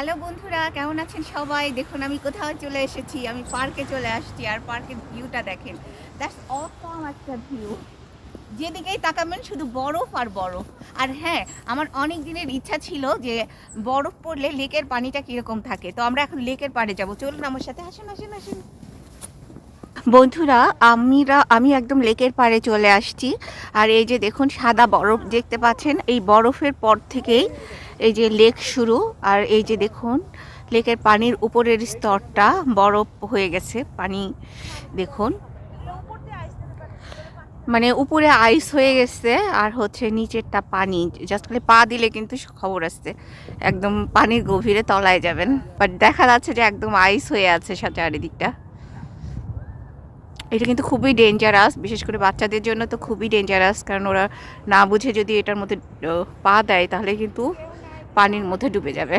Hello বন্ধুরা, কেমন আছেন সবাই? দেখুন আমি কোথাও চলে এসেছি, আমি পার্কে চলে আসছি। আর পার্কের ভিউটা দেখেন, দ্যাটস অসাম একটা ভিউ। যেদিকেই তাকাবেন শুধু বরফ আর বরফ। আর হ্যাঁ, আমার অনেক দিনের ইচ্ছা ছিল যে বরফ পড়লে লেকের পানিটা কীরকম থাকে। তো আমরা এখন লেকের পাড়ে যাব, চলুন আমার সাথে। আসুন আসুন আসুন বন্ধুরা, আমি একদম লেকের পাড়ে চলে আসছি। আর এই যে দেখুন সাদা বরফ দেখতে পাচ্ছেন, এই বরফের পর থেকেই এই যে লেক শুরু। আর এই যে দেখুন লেকের পানির উপরের স্তরটা বরফ হয়ে গেছে। পানি দেখুন, মানে উপরে আইস হয়ে গেছে আর হচ্ছে নিচেরটা পানি। জাস্ট খালি পা দিলে কিন্তু খবর আসছে একদম পানির গভীরে তলায় যাবেন। বাট দেখা যাচ্ছে যে একদম আইস হয়ে আছে চারিদিকটা। এটা কিন্তু খুবই ডেঞ্জারাস, বিশেষ করে বাচ্চাদের জন্য তো খুবই ডেঞ্জারাস, কারণ ওরা না বুঝে যদি এটার মধ্যে পা দেয় তাহলে কিন্তু পানির মধ্যে ডুবে যাবে।